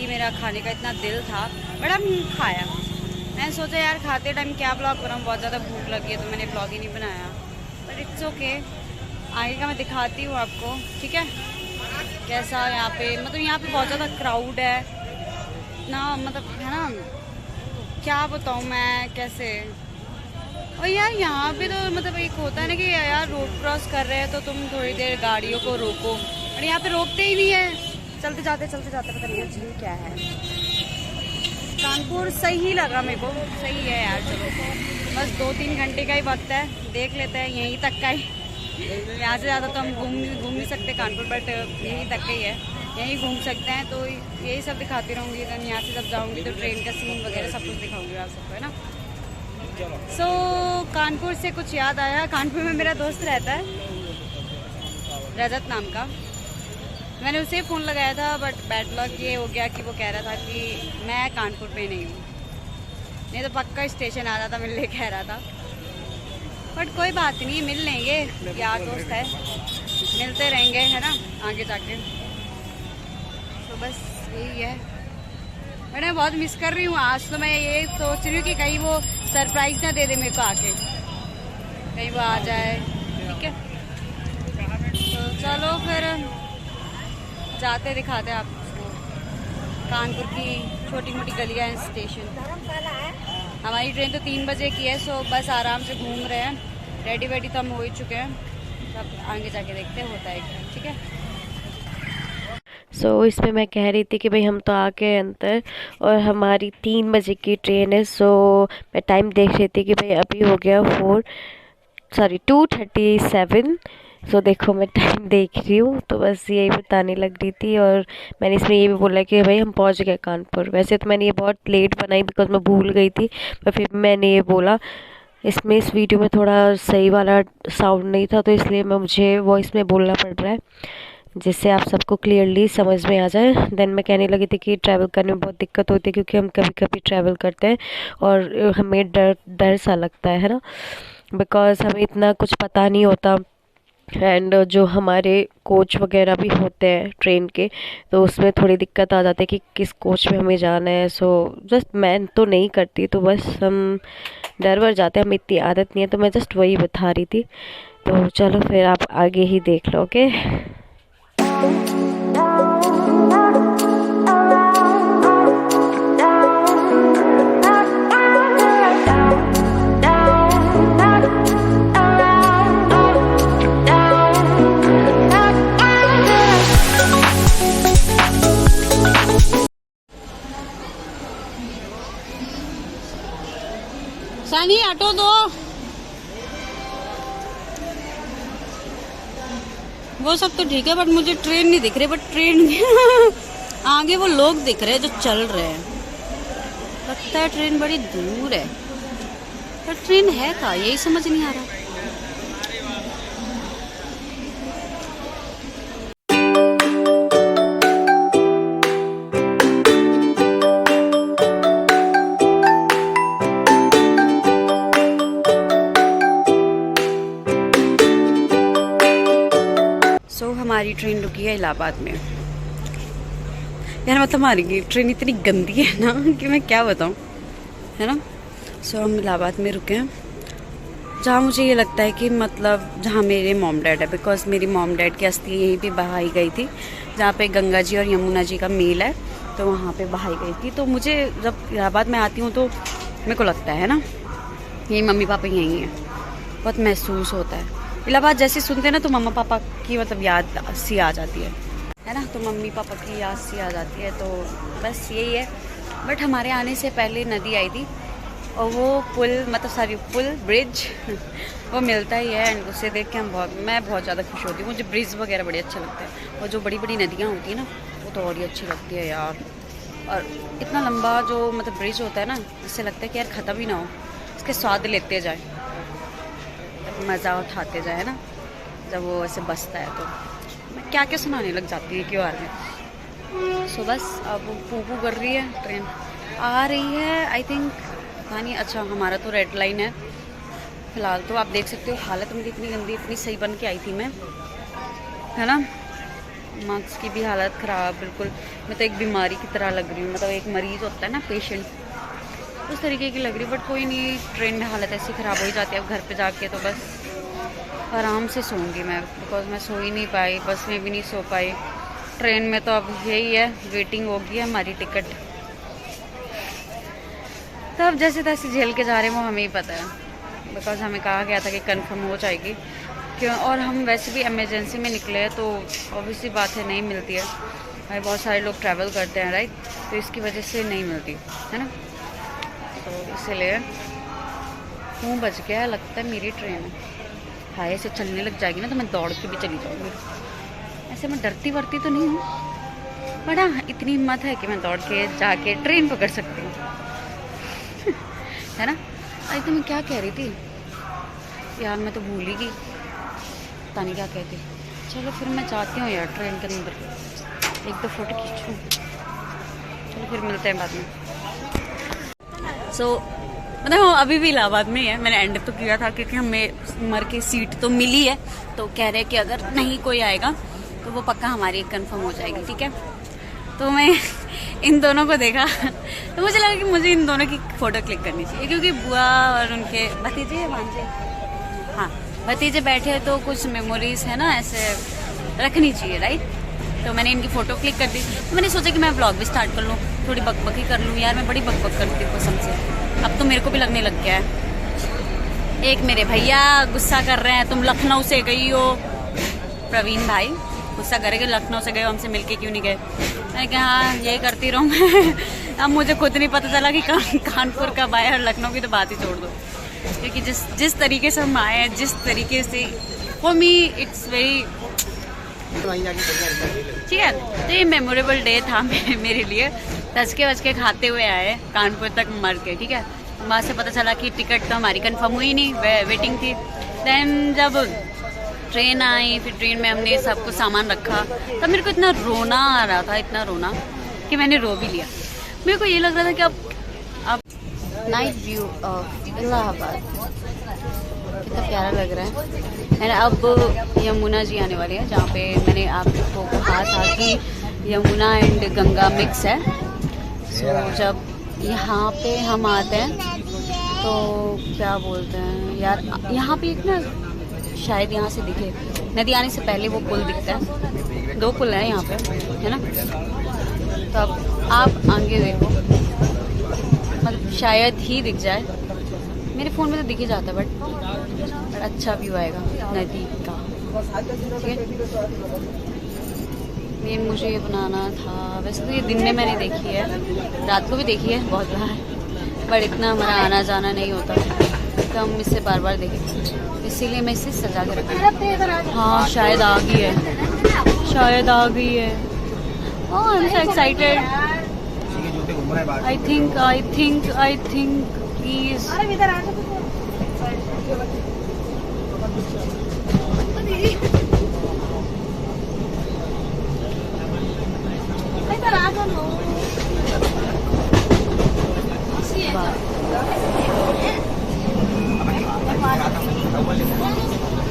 ही मेरा खाने का इतना दिल था, बट हम खाया। मैंने सोचा यार खाते टाइम क्या ब्लॉग करूँ, बहुत ज़्यादा भूख लगी है तो मैंने ब्लॉग ही नहीं बनाया। बट इट्स ओके, आगे का मैं दिखाती हूँ आपको, ठीक है। कैसा यहाँ पे, मतलब यहाँ पे बहुत ज़्यादा क्राउड है ना, मतलब है ना, क्या बताऊँ मैं कैसे। और यार यहाँ पे तो मतलब एक होता है ना कि यार रोड क्रॉस कर रहे हैं तो तुम थोड़ी देर गाड़ियों को रोको, और यहाँ पे रोकते ही नहीं है, चलते जाते पता नहीं झील क्या है। कानपुर सही लगा मेरे को, सही है यार। चलो बस 2-3 घंटे का ही वक्त है, देख लेते हैं यहीं तक का ही। यहाँ से ज़्यादा तो हम घूम नहीं सकते कानपुर, बट यहीं तक का ही है, यहीं घूम सकते हैं। तो यही सब दिखाती रहूँगी। देन यहाँ से जब जाऊँगी तो ट्रेन का सीन वगैरह सब कुछ दिखाऊँगी आप सबको, है ना। सो कानपुर से कुछ याद आया, कानपुर में मेरा दोस्त रहता है रजत नाम का। मैंने उसे फ़ोन लगाया था, बट बैड लक ये हो गया कि वो कह रहा था कि मैं कानपुर पे नहीं हूँ, नहीं तो पक्का स्टेशन आ रहा था मिलने, कह रहा था। बट कोई बात नहीं, मिल लेंगे, यार दोस्त है, मिलते रहेंगे, है ना, आगे जाके। तो बस यही है। मैं बहुत मिस कर रही हूँ आज। तो मैं ये सोच रही हूँ कि कहीं वो सरप्राइज़ ना दे दे मेरे को आके, कहीं वो आ जाए, ठीक है। तो चलो फिर जाते दिखाते हैं आपको कानपुर की छोटी मोटी गलियाँ हैं, स्टेशन। हमारी ट्रेन तो 3 बजे की है, सो बस आराम से घूम रहे हैं। रेडी वेडी तो हम हो ही चुके हैं, अब आगे जाके देखते हैं होता है क्या, ठीक है। सो इसमें मैं कह रही थी कि भाई हम तो आ गए अंदर और हमारी 3 बजे की ट्रेन है। सो मैं टाइम देख रही थी कि भाई अभी हो गया 2:37। सो देखो मैं टाइम देख रही हूँ, तो बस यही बताने लग रही थी। और मैंने इसमें ये भी बोला कि भाई हम पहुँच गए कानपुर। वैसे तो मैंने ये बहुत लेट बनाई बिकॉज मैं भूल गई थी, पर फिर मैंने ये बोला। इसमें इस वीडियो में थोड़ा सही वाला साउंड नहीं था, तो इसलिए मुझे वॉइस में बोलना पड़ रहा है जिससे आप सबको क्लियरली समझ में आ जाए। देन मैं कहने लगी थी कि ट्रैवल करने में बहुत दिक्कत होती है क्योंकि हम कभी कभी ट्रैवल करते हैं और हमें डर डर सा लगता है ना, बिकॉज़ हमें इतना कुछ पता नहीं होता। एंड जो हमारे कोच वगैरह भी होते हैं ट्रेन के, तो उसमें थोड़ी दिक्कत आ जाती है कि किस कोच में हमें जाना है। सो जस्ट मैं तो नहीं करती, तो बस हम डर वर जाते हैं, हमें इतनी आदत नहीं है, तो मैं जस्ट वही बता रही थी। तो चलो फिर आप आगे ही देख लो, ओके। सानी ऑटो दो, वो सब तो ठीक है, बट मुझे ट्रेन नहीं दिख रही। बट ट्रेन आगे वो लोग दिख रहे हैं जो चल रहे हैं। लगता है ट्रेन बड़ी दूर है, पर ट्रेन है कहाँ, यही समझ नहीं आ रहा। हमारी ट्रेन रुकी है इलाहाबाद में। यार मतलब हमारी ट्रेन इतनी गंदी है ना कि मैं क्या बताऊँ, है ना। हम इलाहाबाद में रुके हैं, जहाँ मुझे ये लगता है कि मतलब जहाँ मेरे मॉम डैड है, बिकॉज मेरी मॉम डैड की अस्थि यहीं पे बहाई गई थी, जहाँ पे गंगा जी और यमुना जी का मेल है, तो वहाँ पे बहाई गई थी। तो मुझे जब इलाहाबाद में आती हूँ तो मेरे को लगता है ना यही मम्मी पापा यहीं हैं, बहुत महसूस होता है। इलाहाबाद जैसे सुनते हैं ना तो मम्मा पापा की मतलब याद सी आ जाती है ना, तो मम्मी पापा की याद सी आ जाती है। तो बस यही है। बट हमारे आने से पहले नदी आई थी, और वो पुल मतलब पुल ब्रिज वो मिलता ही है, एंड उसे देख के मैं बहुत ज़्यादा खुश होती हूँ। मुझे ब्रिज वगैरह बड़े अच्छे लगते हैं, और जो बड़ी बड़ी नदियाँ होती हैं ना वो तो और ही अच्छी लगती है यार। और इतना लंबा जो मतलब ब्रिज होता है ना, इससे लगता है कि यार ख़त्म ही ना हो, इसके स्वाद लेते जाए, मज़ा उठाते जाए ना, जब वो ऐसे बसता है। तो मैं क्या क्या सुनाने लग जाती है क्यों आ रहे हैं। सो बस अब पू कर रही है, ट्रेन आ रही है आई थिंक, पता नहीं। अच्छा हमारा तो रेड लाइन है फ़िलहाल। तो आप देख सकते हो हालत मेरी इतनी गंदी, इतनी सही बन के आई थी मैं, है ना। मार्क्स की भी हालत ख़राब बिल्कुल। मैं तो एक बीमारी की तरह लग रही हूँ, मतलब एक मरीज़ होता है ना, पेशेंट, उस तरीके की लग रही। बट कोई नहीं, ट्रेन में हालत ऐसी ख़राब हो ही जाती है। अब घर पे जाके तो बस आराम से सोऊंगी मैं, बिकॉज मैं सो ही नहीं पाई, बस में भी नहीं सो पाई। ट्रेन में तो अब यही है, वेटिंग होगी हमारी टिकट। तो अब जैसे तैसे झेल के जा रहे हैं, वो हमें ही पता है, बिकॉज हमें कहा गया था कि कंफर्म हो जाएगी। क्यों, और हम वैसे भी इमरजेंसी में निकले हैं, तो ऑब्वियसली बात है नहीं मिलती है भाई। बहुत सारे लोग ट्रैवल करते हैं राइट, तो इसकी वजह से नहीं मिलती है ना। तो इसलिए 9 बज गया, लगता है मेरी ट्रेन हाय से चलने लग जाएगी ना, तो मैं दौड़ के भी चली जाऊँगी। ऐसे मैं डरती वरती तो नहीं हूँ, बट हाँ इतनी हिम्मत है कि मैं दौड़ के जाके ट्रेन पकड़ सकती हूँ है ना। अरे तो मैं क्या कह रही थी यार, मैं तो भूल ही गई, पता नहीं क्या कहती। चलो फिर मैं चाहती हूँ यार ट्रेन के अंदर एक दो फोटो खींचूँ। चलो फिर मिलते हैं बाद में। मतलब अभी भी इलाहाबाद में ही है। मैंने एंड तो किया था क्योंकि हमें मर के सीट तो मिली है, तो कह रहे हैं कि अगर नहीं कोई आएगा तो वो पक्का हमारी कंफर्म हो जाएगी, ठीक है। तो मैं इन दोनों को देखा तो मुझे लगा कि मुझे इन दोनों की फ़ोटो क्लिक करनी चाहिए, क्योंकि बुआ और उनके भतीजे भांजे, हाँ भतीजे बैठे तो कुछ मेमोरीज है ना, ऐसे रखनी चाहिए राइट। तो मैंने इनकी फ़ोटो क्लिक कर दी। तो मैंने सोचा कि मैं व्लॉग भी स्टार्ट कर लूँ, थोड़ी बकबकी कर लूँ। यार मैं बड़ी बकबक करती हूँ कसम से, अब तो मेरे को भी लगने लग गया है। एक मेरे भैया गुस्सा कर रहे हैं, तुम लखनऊ से गई हो, प्रवीण भाई गुस्सा करेंगे, लखनऊ से गए हो, हमसे मिलके क्यों नहीं गए। मैंने कहा हाँ यही करती रहूँ मैं अब मुझे खुद नहीं पता चला कि कानपुर कब आया, और लखनऊ की तो बात ही छोड़ दो, क्योंकि जिस तरीके से हम आए हैं, जिस तरीके से, फॉर मी इट्स वेरी, ठीक है। तो ये मेमोरेबल डे था मेरे लिए। धचके वचके खाते हुए आए कानपुर तक मर के, ठीक है। वहाँ से पता चला कि टिकट तो हमारी कंफर्म हुई नहीं, वेटिंग थी। देन जब ट्रेन आई, फिर ट्रेन में हमने सब कुछ सामान रखा, तब मेरे को इतना रोना आ रहा था, इतना रोना कि मैंने रो भी लिया। मेरे को ये लग रहा था कि अब नाइट व्यू ऑफ इलाहाबाद कितना प्यारा लग रहा है। एंड अब यमुना जी आने वाली है, जहाँ पे मैंने आपको कहा था कि यमुना एंड गंगा मिक्स है। सो जब यहाँ पे हम आते हैं तो क्या बोलते हैं यार, यहाँ पे एक ना शायद यहाँ से दिखे, नदी आने से पहले वो पुल दिखता है, 2 पुल हैं यहाँ पे है ना। तो अब आप आगे देखो, मतलब शायद ही दिख जाए, मेरे फ़ोन में तो दिख ही जाता है, बट अच्छा व्यू आएगा नदी का, ठीक है। मेन मुझे ये बनाना था, वैसे तो ये दिन में मैंने देखी है, रात को भी देखी है बहुत बार, बट इतना हमारा आना जाना नहीं होता, तो हम इससे बार बार देखें, इसीलिए मैं इसे सजा के रखी। हाँ शायद आ गई है, शायद आ गई है। Oh I am so excited. I think please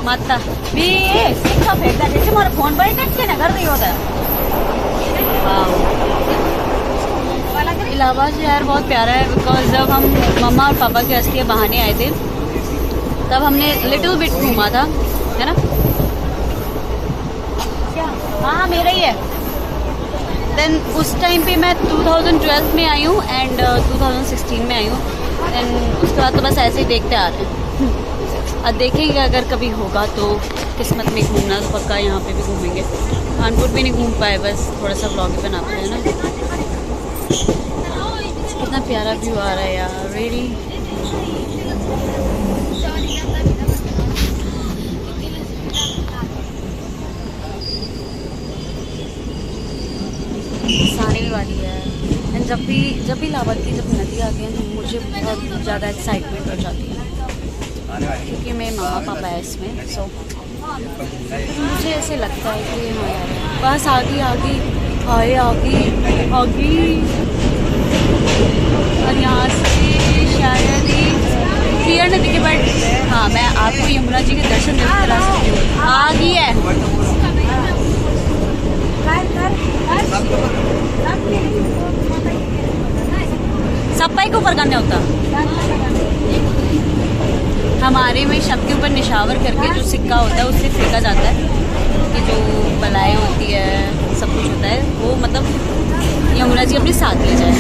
माता भी सीखा फेंकता जैसे हमारा फोन पर टच से नगर नहीं होता। इलाहाबाद शहर बहुत प्यारा है, बिकॉज जब हम मम्मा और पापा के असली बहाने आए थे तब हमने लिटिल बिट घूमा था, है ना। हाँ मेरा ही है। देन उस टाइम पे मैं 2012 में आई हूँ एंड 2016 में आई हूँ, देन उसके बाद तो बस ऐसे ही देखते आ रहे हैं। अब देखेंगे अगर कभी होगा तो किस्मत में घूमना तो पक्का यहाँ पे भी घूमेंगे। कानपुर भी नहीं घूम पाए, बस थोड़ा सा व्लॉग भी बनाते हैं ना। कितना प्यारा व्यू आ रहा है यार, रियली। आने वाली है। एंड जब भी इलाहाबाद की जब नदी आती है तो मुझे बहुत ज़्यादा एक्साइटमेंट हो जाती है, क्योंकि मेरे मामा पापा है इसमें। सो मुझे ऐसे लगता है कि हाँ यार बस आगे हाय आगे और यहाँ से शायद ही क्लियर नदी के बट हाँ मैं आपको यमुना जी के दर्शन दिला सकती हूँ। आ गई है लगाने होता। हमारे में शव के ऊपर निशावर करके जो सिक्का होता है उससे फेंका जाता है कि जो बलाई होती है सब कुछ होता है वो, मतलब यमुना जी अपने साथ ले जाए।